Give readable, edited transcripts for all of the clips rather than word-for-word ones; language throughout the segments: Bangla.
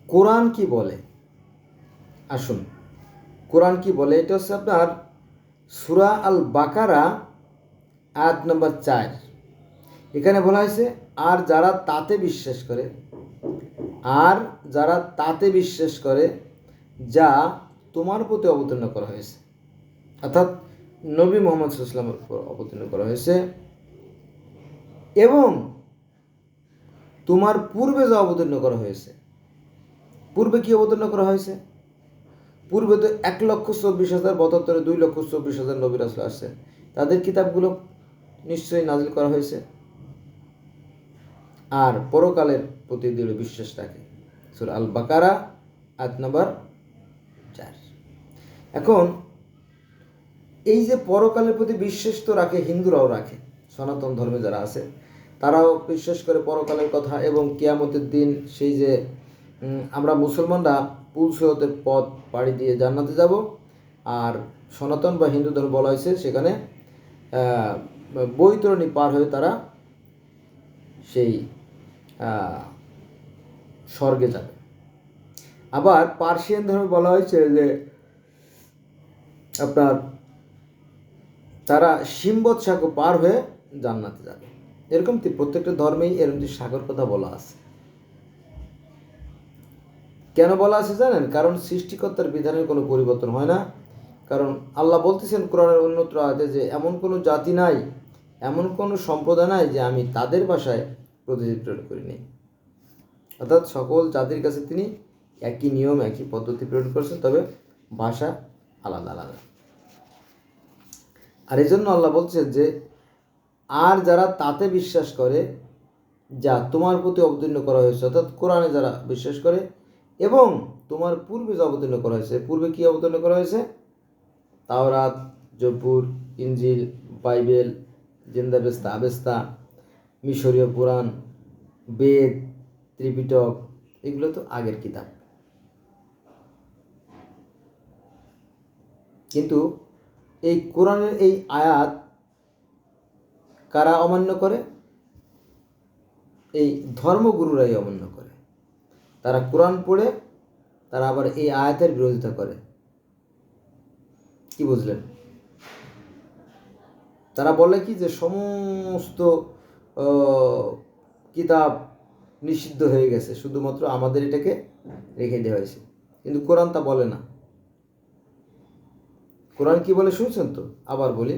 কোরআন কি বলে? আসুন, কোরআন কি বলে? এটা হচ্ছে আপনার সূরা আল বাকারা আয়াত নম্বর 4। এখানে বলা হয়েছে, আর যারা তাতে বিশ্বাস করে, আর যারা তাতে বিশ্বাস করে যা তোমার প্রতি অবতীর্ণ করা হয়েছে, অর্থাৎ নবী মুহাম্মদ সাল্লাল্লাহু আলাইহি ওয়াসাল্লামের উপর অবতীর্ণ করা হয়েছে, এবং তোমার পূর্বে যা অবতীর্ণ করা হয়েছে। পূর্বে কি অবতীর্ণ করা হয়েছে? পূর্বে তো 1,24,072 2,24,000 নবী রাসূল আসছে, তাদের কিতাবগুলো নিশ্চয়ই নাজিল করা হয়েছে। আর পরকালের প্রতি দৃঢ় বিশ্বাস রাখে, সূরা আল বাকারা আয়াত নম্বর 4। এখন এই যে পরকালের প্রতি বিশ্বাস তো রাখে, হিন্দুরাও রাখে, সনাতন ধর্মে যারা আছে তারাও বিশ্বাস করে পরকালের কথা এবং কিয়ামতের দিন সেই যে আমরা মুসলমানরা পুলসিরাতের পথ পাড়ি দিয়ে জান্নাতে যাব, আর সনাতন বা হিন্দু ধর্ম বলা হয়েছে সেখানে বৈতরণী পার হয়ে তারা সেই স্বর্গে যাবে। আবার পার্সিয়ান ধর্মে বলা হয়েছে যে আপনার তারা সিম্বত সাগর পার হয়ে জান্নাতে যাবে। এরকম প্রত্যেকটা ধর্মেই এরকম সাগর কথা বলা আছে। কেন বলা আছে জানেন? কারণ সৃষ্টিকর্তার বিধানের কোনো পরিবর্তন হয় না। কারণ আল্লাহ বলতেছেন কোরআনের অন্যত্র আয়াতে যে এমন কোনো জাতি নাই, এমন কোনো সম্প্রদায় নাই যে আমি তাদের ভাষায় প্রতিনিধি প্রেরণ করিনি। অর্থাৎ সকল জাতির কাছে তিনি একই নিয়ম একই পদ্ধতি প্রেরণ করেছেন, তবে ভাষা আলাদা আলাদা। আর এই জন্য আল্লাহ বলছেন যে আর যারা তাতে বিশ্বাস করে যা তোমার প্রতি অবতীর্ণ করা হয়েছে, অর্থাৎ কোরআনে যারা বিশ্বাস করে এবং তোমার পূর্বে যা অবতীর্ণ করা হয়েছে। পূর্বে কি অবতীর্ণ করা হয়েছে? তাওরাত, জবুর, ইনজিল, বাইবেল, জিন্দাবেস্তা, আবেস্তা, মিশরীয় পুরাণ, বেদ, ত্রিপিটক, এগুলো তো আগের কিতাব। কিন্তু এই কোরআনের এই আয়াত কারা অমান্য করে? এই ধর্মগুরুরাই অমান্য করে। তারা কোরআন পড়ে তারা আবার এই আয়াতের বিরোধিতা করে। কি বুঝলেন? তারা বলে কি যে সমস্ত কিতাব নিষিদ্ধ হয়ে গেছে, শুধুমাত্র আমাদের এটাকে রেখে দেওয়া হয়েছে। কিন্তু কোরআন তা বলে না। কোরআন কি বলে শুনছেন তো? আবার বলি,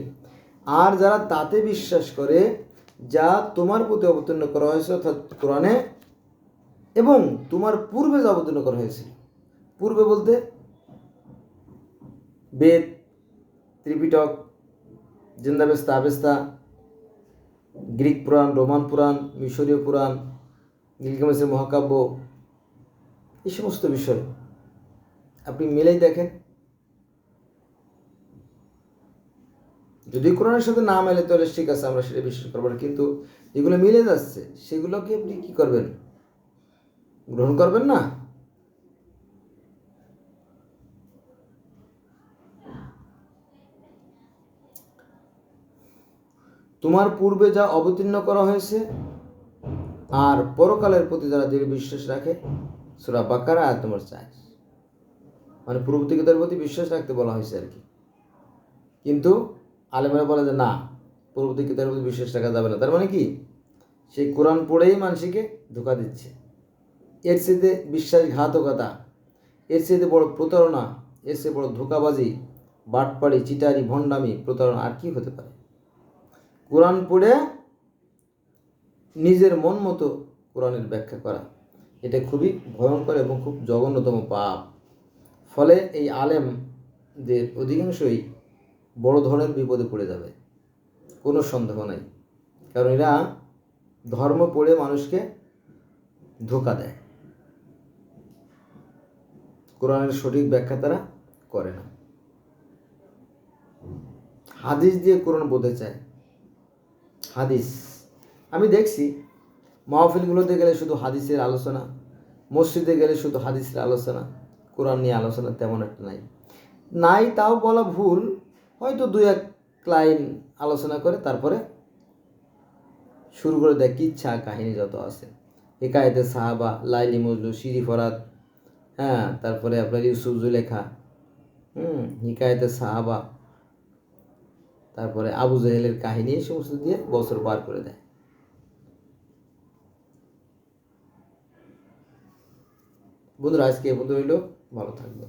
আর যারা তাতে বিশ্বাস করে যা তোমার প্রতি অবতীর্ণ করা হয়েছে, অর্থাৎ কোরআনে, এবং তোমার পূর্বে যা অবতীর্ণ করা হয়েছে। পূর্বে বলতে বেদ, ত্রিপিটক, জিন্দাবেস্তা, আবেস্তা, গ্রিক পুরাণ, রোমান পুরাণ, মিশরীয় পুরাণ, গিলগামেশের মহাকাব্য, এই সমস্ত বিষয় আপনি মিলেই দেখেন। যদি কোরআনের সাথে না মেলে তাহলে ঠিক আছে, আমরা সেটা বিশ্বাস করবো না। কিন্তু যেগুলো মিলে যাচ্ছে সেগুলোকে আপনি কি করবেন? গ্রহণ করবেন না? তোমার পূর্বে যা অবতীর্ণ করা হয়েছে আর পরকালের প্রতি যারা দৃঢ় বিশ্বাস রাখে, সূরা বাকারা আয়াত নম্বর 4। মানে পূর্ববর্তী কিতাবের প্রতি বিশ্বাস রাখতে বলা হয়েছে আর কি। কিন্তু আলেমরা বলে যে না, পূর্ববর্তী কিতাবের প্রতি বিশ্বাস রাখা যাবে না। তার মানে কি? সেই কোরআন পড়েই মানুষকে ধোঁকা দিচ্ছে। এর চেয়ে বিশ্বাসঘাতকতা, এর চেয়ে বড় প্রতারণা, এর চেয়ে বড় ধোঁকাবাজি, বাটপাড়ি, চিটারি, ভণ্ডামি, প্রতারণা আর কি হতে পারে? কোরআন পড়ে নিজের মন মতো কোরআনের ব্যাখ্যা করা, এটা খুবই ভয়ঙ্কর এবং খুব জঘন্যতম পাপ। ফলে এই আলেমদের অধিকাংশই বড় ধরনের বিপদে পড়ে যাবে, কোনো সন্দেহ নাই। কারণ এরা ধর্ম পড়ে মানুষকে ধোঁকা দেয়, কোরআনের সঠিক ব্যাখ্যা তারা করে না। হাদিস দিয়ে কোরআন বোঝাতে চায়। হাদিস আমি দেখছি মাহফিলগুলোতে গেলে শুধু হাদিসের আলোচনা, মসজিদে গেলে শুধু হাদিসের আলোচনা, কোরআন নিয়ে আলোচনা তেমন একটা নাই। তাও বলা ভুল, হয়তো 2-1 লাইন আলোচনা করে তারপরে শুরু করে দেয় কিচ্ছা কাহিনী যত আছে, হেকায়েতে সাহাবা, লাইলি মজনু, শিরি ফরাত, হ্যাঁ, তারপরে আপনার ইউসুফ জুলেখা, হিকায়াতে সাহাবা, তারপরে আবু জাহেলের কাহিনী, এই সমস্ত দিয়ে বছর পার করে দেয়। বন্ধুরা, আজকে এ পর্যন্ত রইল, ভালো থাকবে।